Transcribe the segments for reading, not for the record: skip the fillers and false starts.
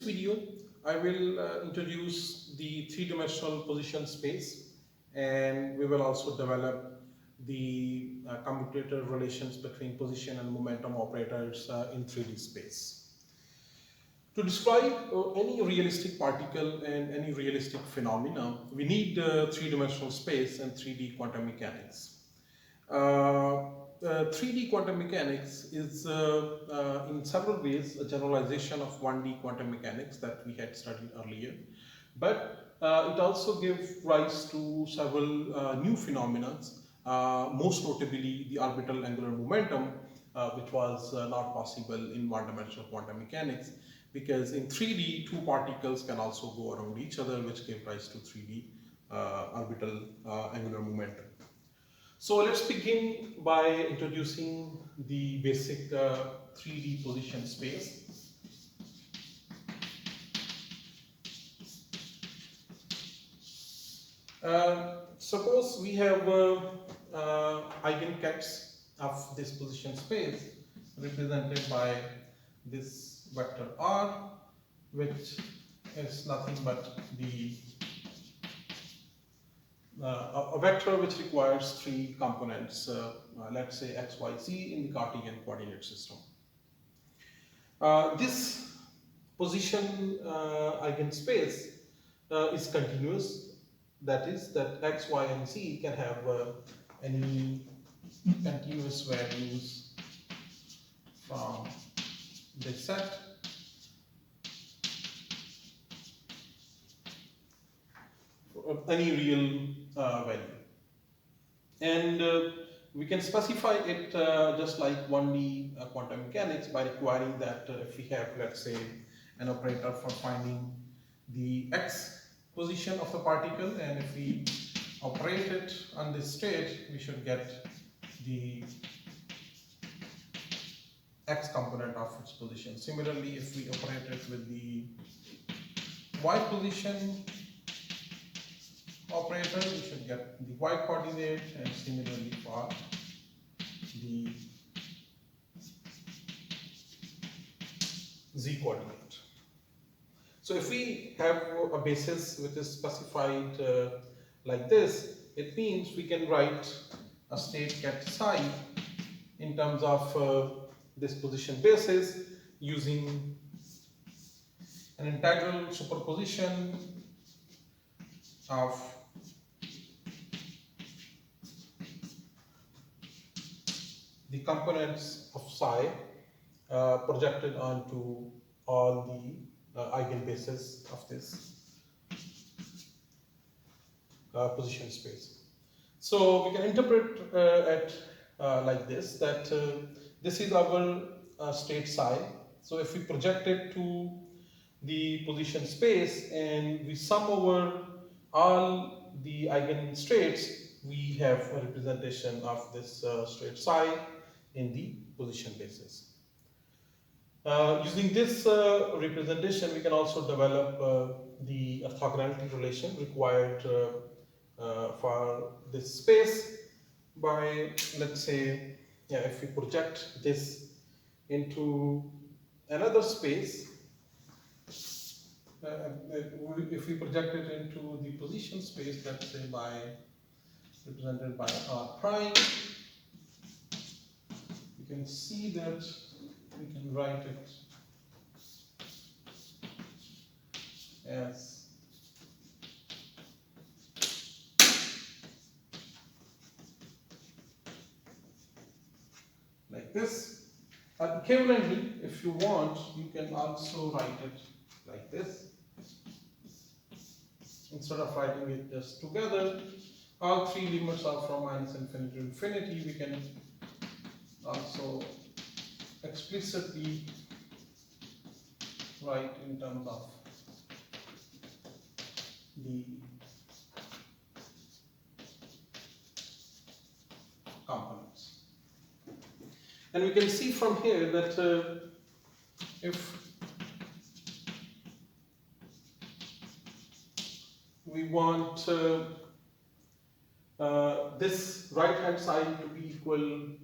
Video, I will introduce the three-dimensional position space, and we will also develop the commutator relations between position and momentum operators in 3D space. To describe any realistic particle and any realistic phenomena, we need three-dimensional space and 3D quantum mechanics. 3D quantum mechanics is in several ways a generalization of 1D quantum mechanics that we had studied earlier, but it also gives rise to several new phenomena, most notably the orbital angular momentum, which was not possible in one-dimensional quantum mechanics, because in 3D, two particles can also go around each other, which gave rise to 3D orbital angular momentum. So let's begin by introducing the basic 3D position space. Suppose we have eigenvectors of this position space represented by this vector r, which is nothing but the a vector which requires three components, let's say x, y, z in the Cartesian coordinate system. This position eigenspace is continuous, that is that x, y, and z can have any continuous values from this set for any real value, and we can specify it just like 1D quantum mechanics by requiring that if we have, let's say, an operator for finding the x position of the particle, and if we operate it on this state, we should get the x component of its position. Similarly, if we operate it with the y position operator, we should get the y coordinate, and similarly for the z coordinate. So if we have a basis which is specified like this, it means we can write a state ket psi in terms of this position basis using an integral superposition of the components of psi projected onto all the eigenbases of this position space. So we can interpret it like this, that this is our state psi. So if we project it to the position space and we sum over all the eigenstates, we have a representation of this state psi in the position basis. Using this representation, we can also develop the orthogonality relation required for this space by, let's say, if we project this into another space, if we project it into the position space, let's say by represented by r prime, you can see that we can write it as like this. Equivalently, if you want, you can also write it like this. Instead of writing it just together, all three limits are from minus infinity to infinity. We can also explicitly write in terms of the components. And we can see from here that if we want this right hand side to be equal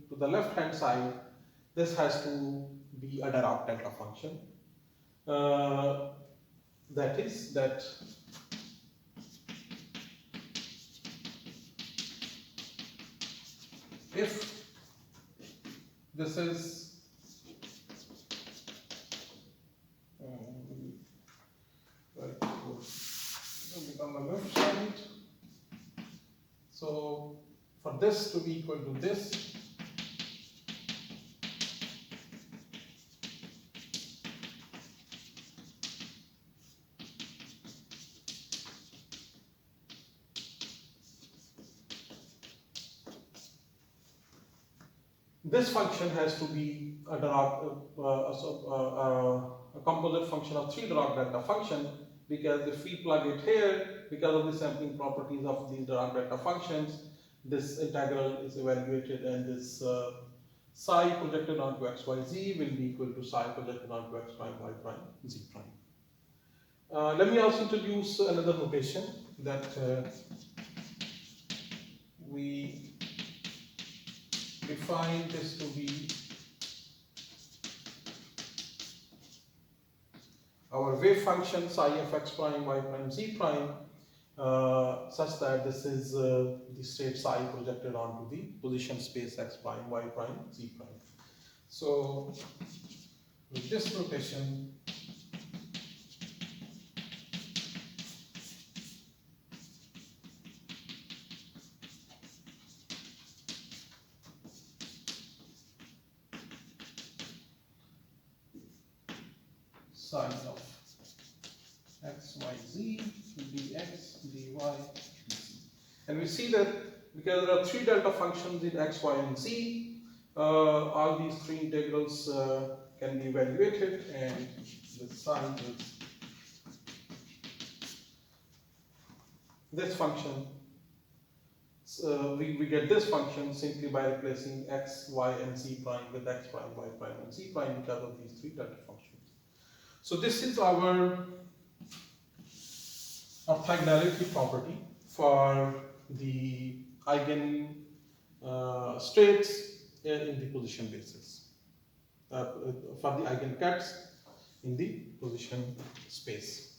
to the left hand side, this has to be a Dirac delta function. that is that if this is right, on the left side, so for this to be equal to this, this function has to be a composite function of 3 Dirac delta function, because if we plug it here, because of the sampling properties of these Dirac delta functions, this integral is evaluated, and this psi projected onto xyz will be equal to psi projected onto x prime y prime z prime. Let me also introduce another notation that we define this to be our wave function psi of x prime y prime z prime, such that this is the state psi projected onto the position space x prime y prime z prime. So with this notation, psi of x, y, z, dx, dy, dz. And we see that because there are 3 delta functions in x, y, and z, all these 3 integrals can be evaluated, and the sign is this function. We get this function simply by replacing x, y, and z prime with x prime, y prime, and z prime because of these 3 delta functions. So this is our orthogonality property for the eigen states in the position basis, for the eigenvectors in the position space.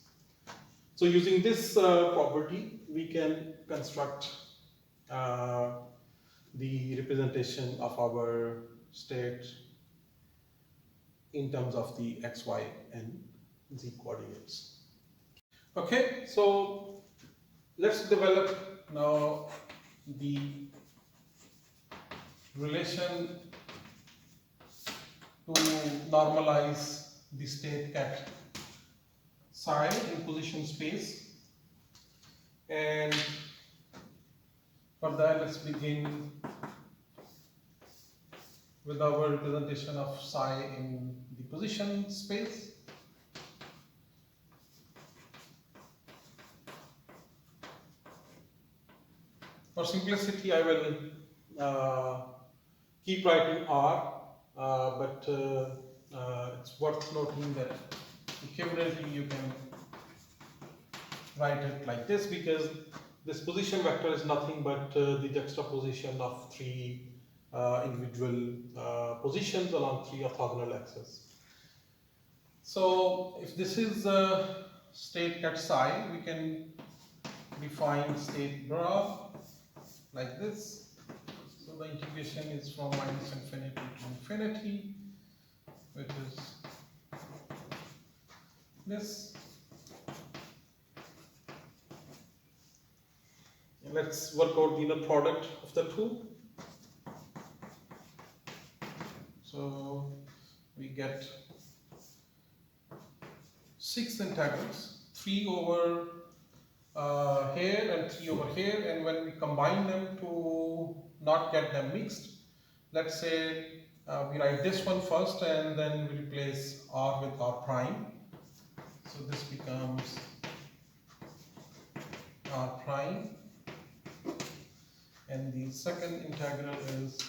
So using this property, we can construct the representation of our state in terms of the x, y, and z coordinates. Okay, so let's develop now the relation to normalize the state at psi in position space, and for that let's begin with our representation of psi in the position space. For simplicity, I will keep writing R, but it's worth noting that equivalently you can write it like this, because this position vector is nothing but the juxtaposition of 3 individual positions along 3 orthogonal axes. So if this is state at psi, we can define state graph like this. So the integration is from minus infinity to infinity, which is this. And let's work out the inner product of the two. So we get 6 integrals, 3 over here and 3 over here, and when we combine them to not get them mixed, let's say we write this one first and then we replace r with r prime. So this becomes r prime, and the second integral is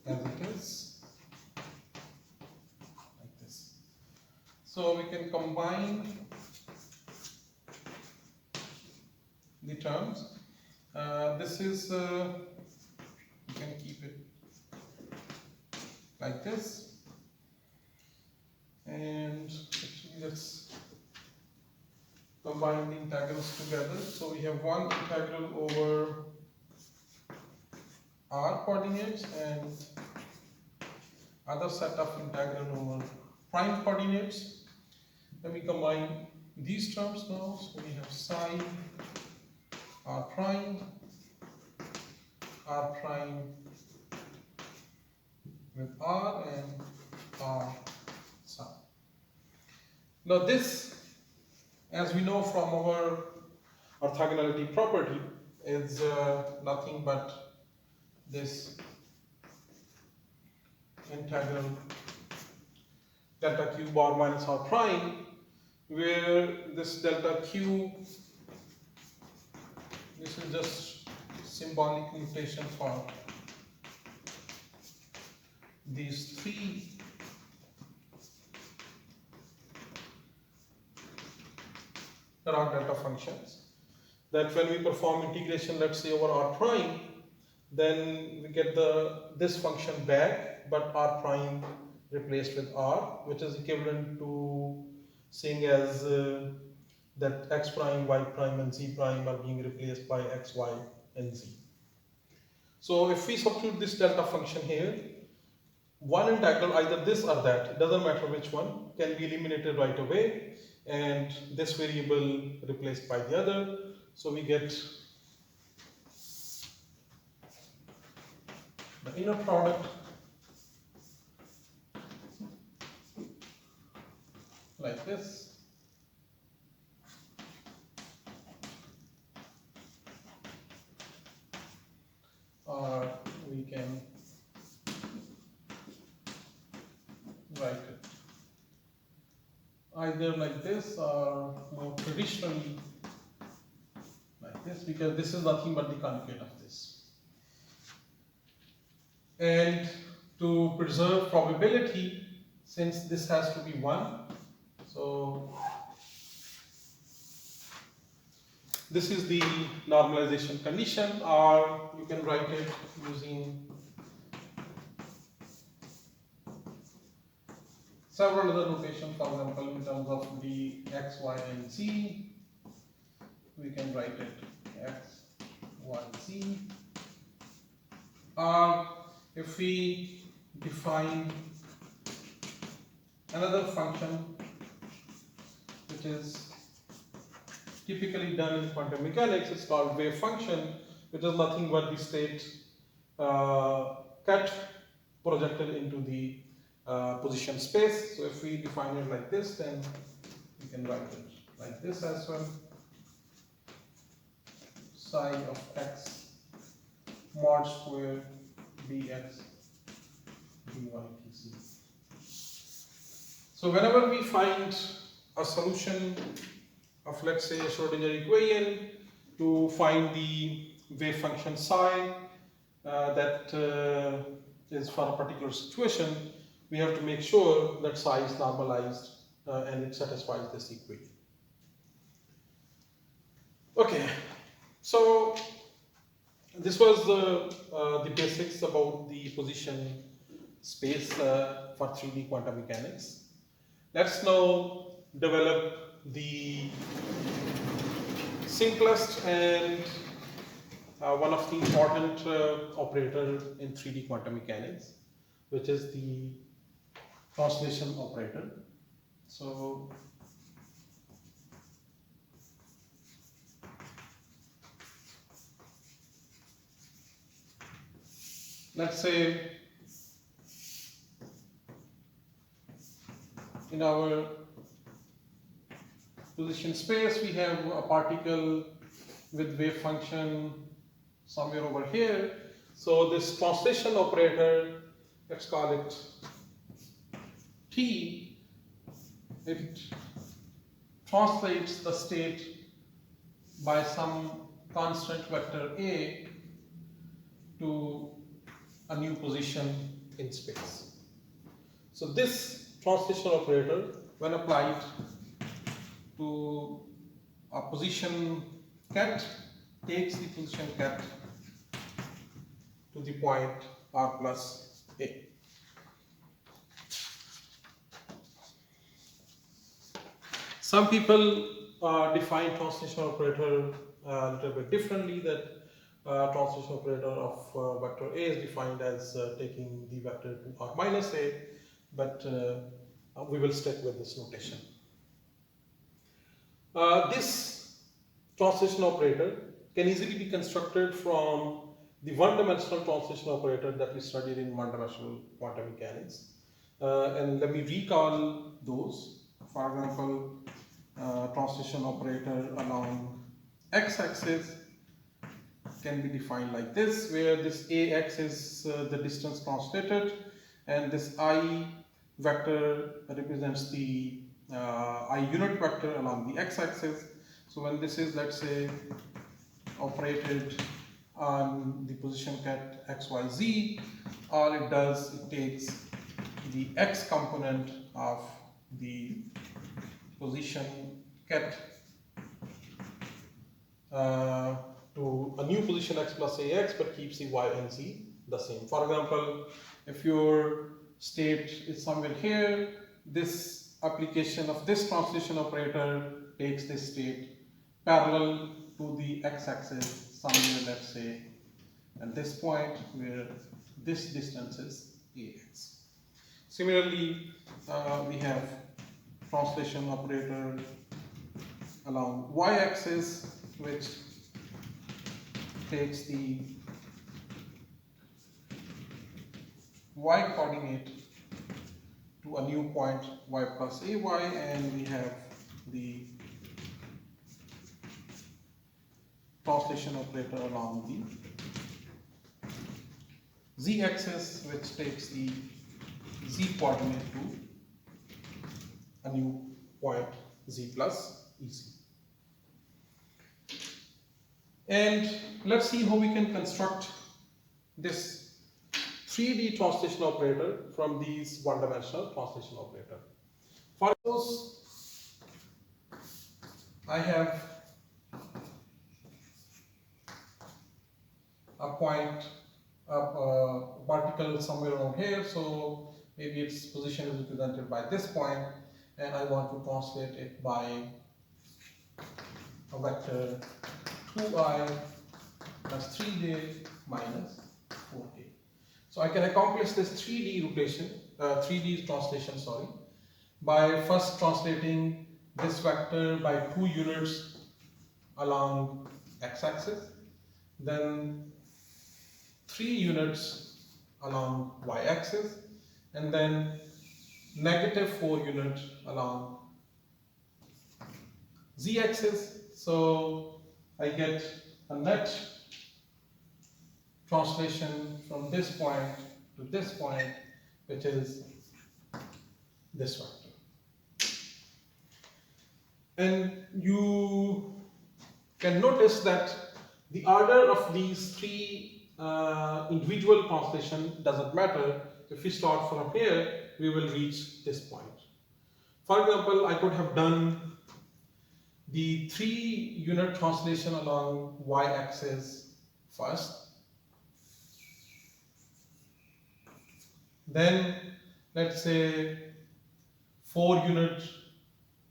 as it is, like this. So we can combine the terms. This is, you can keep it like this. combine the integrals together. So we have one integral over r coordinates and other set of integral over prime coordinates. Then we combine these terms now. So we have sine r prime with r and r sine. Now this, as we know from our orthogonality property, is nothing but this integral delta q bar minus r prime, where this delta q, this is just symbolic notation for these three Dirac delta functions, that when we perform integration, let's say over r prime, then we get this function back, but r prime replaced with r, which is equivalent to saying as that x prime, y prime and z prime are being replaced by x, y and z. So if we substitute this delta function here, one integral, either this or that, it doesn't matter which one, can be eliminated right away, and this variable replaced by the other. So we get the inner product like this. Or we can write it either like this or more traditionally like this, because this is nothing but the conjugate of this. And to preserve probability, since this has to be 1, so this is the normalization condition, or you can write it using several other notation. For example, in terms of the x, y and z, we can write it x, y, z. Or if we define another function which is typically done in quantum mechanics, it's called wave function, which is nothing but the state cut projected into the position space. So if we define it like this, then we can write it like this as well. Psi of x mod square dx dy dz. So whenever we find a solution of, let's say, a Schrodinger equation, to find the wave function psi that is for a particular situation, we have to make sure that psi is normalized and it satisfies this equation. Okay, so this was the basics about the position space for 3D quantum mechanics. Let's now develop the simplest and one of the important operator in 3D quantum mechanics, which is the translation operator. So let's say in our position space we have a particle with wave function somewhere over here. So this translation operator, let's call it T, it translates the state by some constant vector A to a new position in space. So this translation operator, when applied to a position ket, takes the position ket to the point r plus A. Some people define translation operator a little bit differently. That translation operator of vector A is defined as taking the vector to r minus a, but we will stick with this notation. This translation operator can easily be constructed from the one-dimensional translation operator that we studied in one-dimensional quantum mechanics. And let me recall those. For example, translation operator along x-axis can be defined like this, where this ax is the distance translated, and this I vector represents the I unit vector along the x-axis. So when this is, let's say, operated on the position ket xyz, all it does, it takes the x component of the position ket to a new position x plus ax, but keeps the y and z the same. For example, if your state is somewhere here, this application of this translation operator takes this state parallel to the x-axis somewhere, let's say, at this point where this distance is ax. Similarly, we have translation operator along y-axis, which takes the y coordinate to a new point y plus ay, and we have the translation operator along the z-axis, which takes the z coordinate to a new point z plus ec. And let's see how we can construct this 3D translation operator from these one-dimensional translation operator. For those, I have a point, a particle somewhere around here, so maybe its position is represented by this point, and I want to translate it by a vector 2i plus 3j minus 4k. So I can accomplish this 3D rotation, 3D translation, sorry, by first translating this vector by 2 units along x-axis, then 3 units along y-axis, and then negative 4 units along z-axis. So I get a net translation from this point to this point, which is this vector. And you can notice that the order of these 3 individual translation doesn't matter. If we start from here, we will reach this point. For example, I could have done the 3 unit translation along y-axis first, then let's say 4 units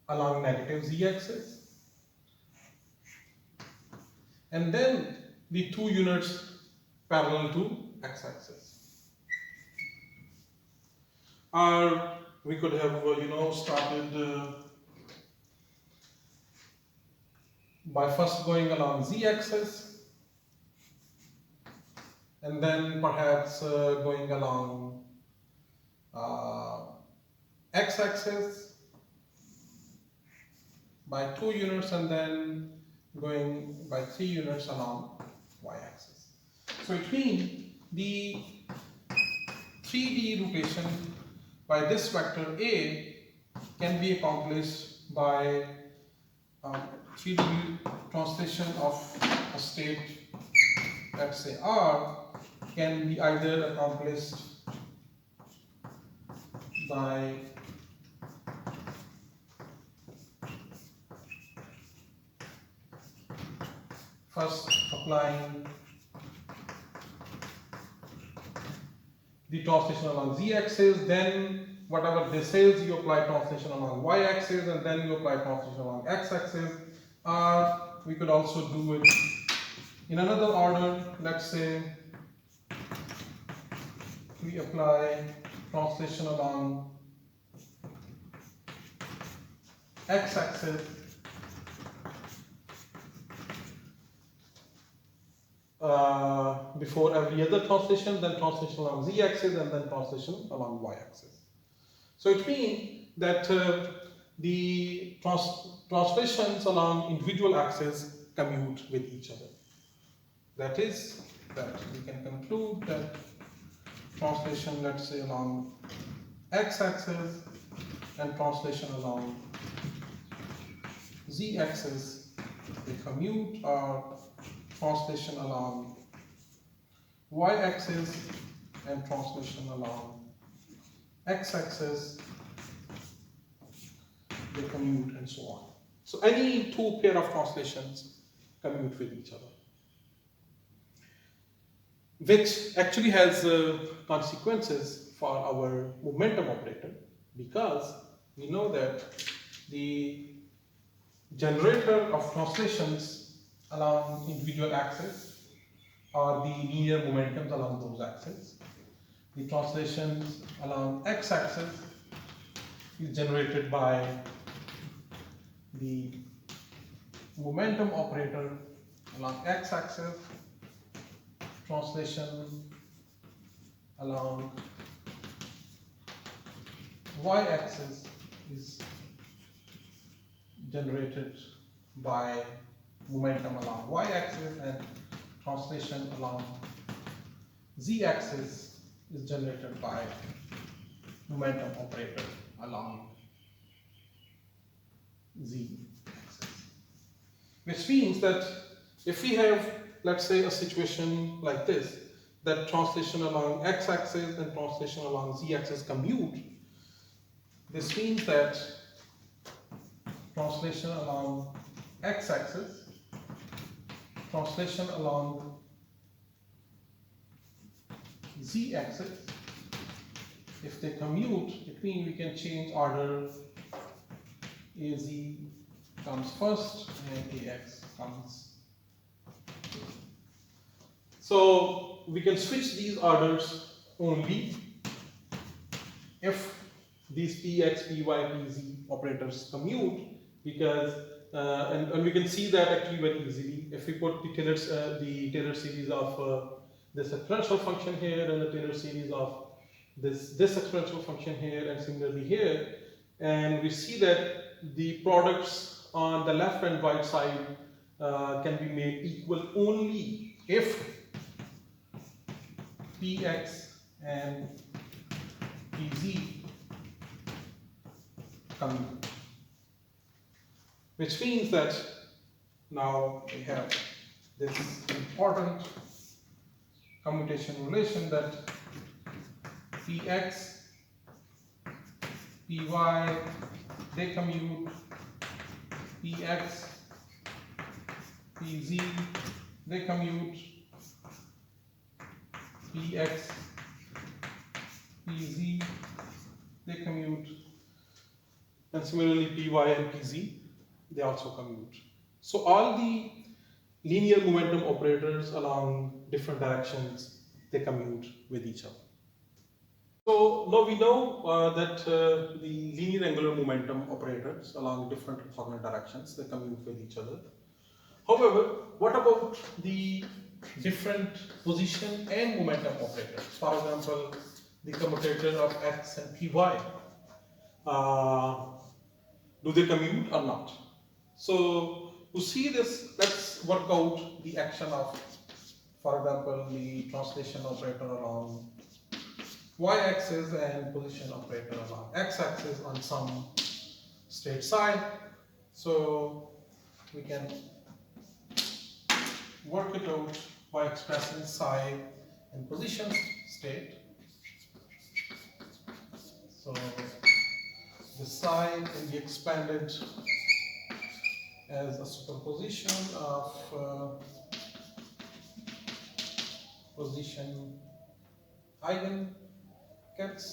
along negative z-axis, and then the 2 units parallel to x-axis. Or we could have started by first going along z-axis, and then perhaps going along x-axis by 2 units, and then going by 3 units along y-axis. So it means the 3D rotation by this vector A can be accomplished by 3D translation of a state, let's say R, can be either accomplished by first applying the translation along z-axis, then whatever this is, you apply translation along y-axis, and then you apply translation along x-axis. Or we could also do it in another order. Let's say we apply translation along x-axis before every other translation, then translation along z-axis, and then translation along y-axis. So it means that the translations along individual axes commute with each other. That is, that we can conclude that translation, let's say, along x-axis and translation along z-axis, they commute, or translation along y-axis and translation along x-axis, they commute, and so on. So any two pair of translations commute with each other, which actually has consequences for our momentum operator, because we know that the generator of translations along individual axes are the linear momentums along those axes. The translations along x-axis is generated by the momentum operator along x-axis. Translation along y-axis is generated by momentum along y-axis, and translation along z-axis is generated by momentum operator along z-axis. Which means that if we have, let's say, a situation like this, that translation along x-axis and translation along z-axis commute, this means that translation along x-axis, translation along z-axis, if they commute, it means we can change order. AZ comes first and AX comes. So we can switch these orders only if these PX, PY, PZ operators commute, because and we can see that actually very easily if we put the Taylor series of this exponential function here and the Taylor series of this exponential function here, and similarly here, and we see that the products on the left and right side can be made equal only if Px and Pz commute. Which means that now we have this important commutation relation that Px, Py, they commute, Px, Pz, they commute, Px, Pz, they commute, and similarly Py and Pz, they also commute. So all the linear momentum operators along different directions, they commute with each other. So now we know that the linear angular momentum operators along different orthogonal directions, they commute with each other. However, what about the different position and momentum operators? For example, the commutator of x and py. Do they commute or not? So to see this, let's work out the action of, for example, the translation operator along y-axis and position operator along x-axis on some state psi. So we can work it out by expressing psi in position state. So the psi can be expanded as a superposition of position eigenkets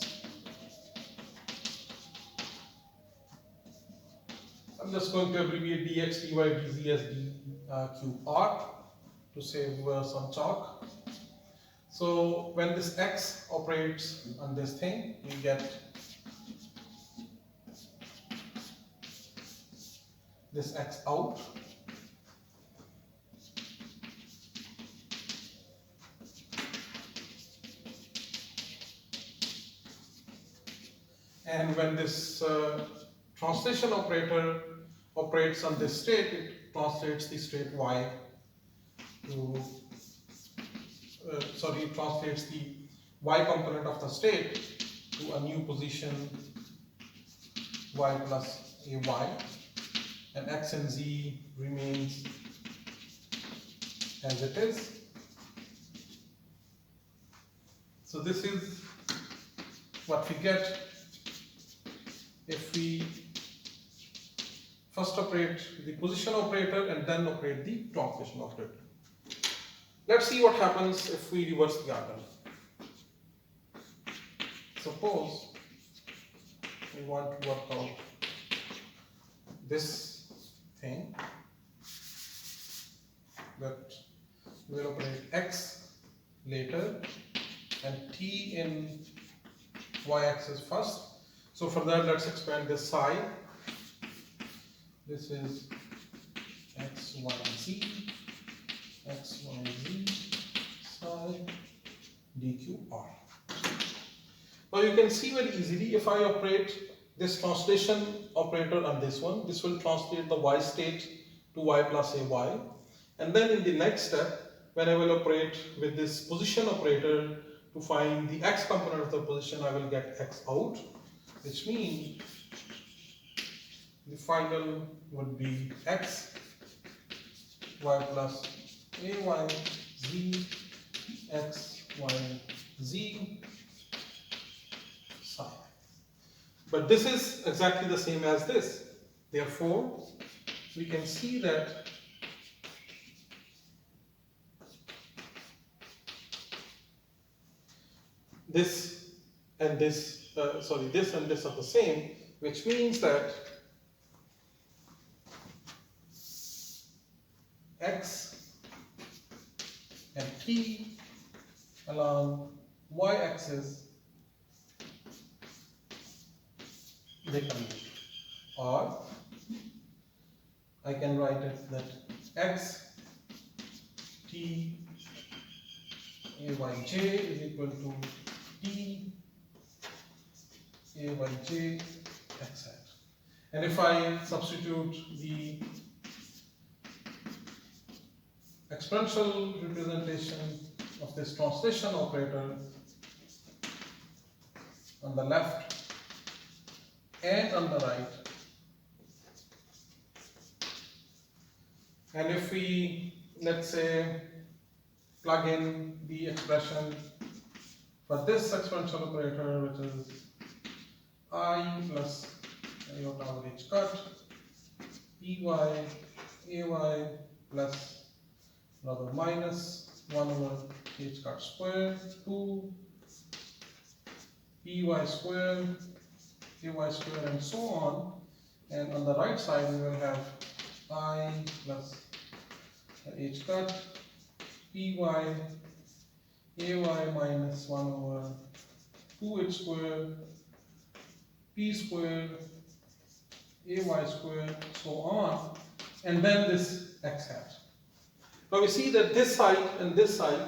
I'm just going to abbreviate dx, dy, dz as dqr to save some chalk. So when this x operates on this thing, you get this x out. And when this translation operator operates on this state, it translates the state y to, it translates the y component of the state to a new position y plus ay, and x and z remains as it is. So this is what we get if we first operate the position operator and then operate the translation operator. Let's see what happens if we reverse the order. Suppose we want to work out this thing, that we will operate x later and t in y-axis first. So for that, let's expand this psi. This is x, y, z, x, y, z, psi, dqr. Now you can see very easily, if I operate this translation operator on this one, this will translate the y state to y plus ay. And then in the next step, when I will operate with this position operator to find the x component of the position, I will get x out, which means the final would be x, y plus ay, z, x, y, z, psi. But this is exactly the same as this. Therefore, we can see that this and this, this and this are the same, which means that x and t along y-axis, they commute. Or I can write it that x t ayj is equal to t ayj x hat. And if I substitute the exponential representation of this translation operator on the left and on the right, and if we, let's say, plug in the expression for this exponential operator, which is I plus iota over h cut py ay plus rather minus 1 over h cut square 2 py square ay square and so on, and on the right side we will have I plus h cut py ay minus 1 over 2h square p square ay square, so on, and then this x hat. Now we see that this side and this side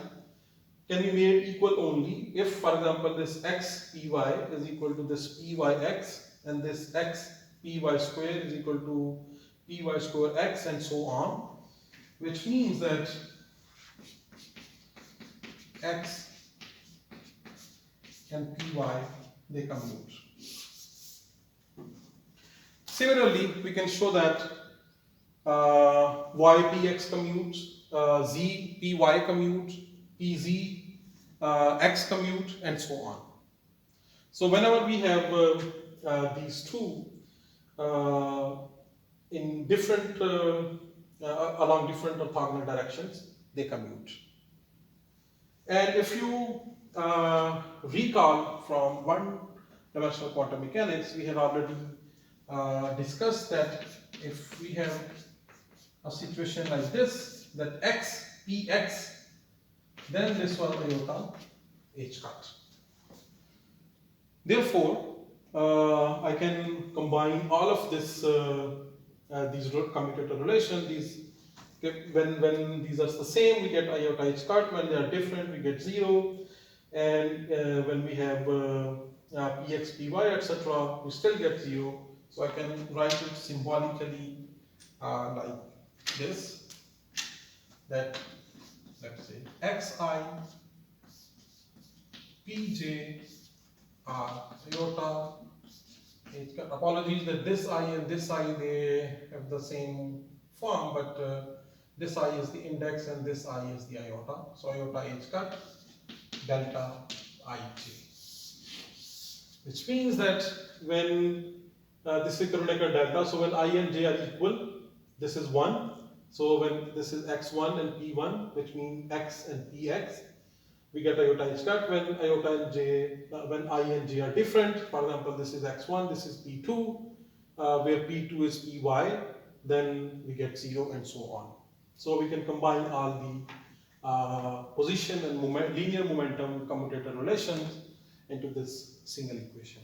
can be made equal only if, for example, this x py is equal to this pyx, and this x py square is equal to py square x, and so on, which means that x and py, they commute. Similarly, we can show that y px commutes, z py commute, pz x commute, and so on. So whenever we have these two in different along different orthogonal directions, they commute. And if you recall from one-dimensional quantum mechanics, we had already discussed that if we have a situation like this, that x, px, then this was iota h cut. Therefore, I can combine all of this, these commutator relations. These, when these are the same, we get iota h cut. When they are different, we get 0. And when we have px, py, etc., we still get 0. So I can write it symbolically like this. That, let's say, xi, pj are iota h cut. Apologies that this I and this I, they have the same form, but this I is the index and this I is the iota. So iota h cut delta ij, which means that when this is Kronecker delta, so when I and j are equal, this is 1. So when this is x1 and p1, which means x and px, we get iota h cut. When iota and j, when I and j are different, for example, this is x1, this is p2, where p2 is py, then we get 0 and so on. So we can combine all the position and linear momentum commutator relations into this single equation.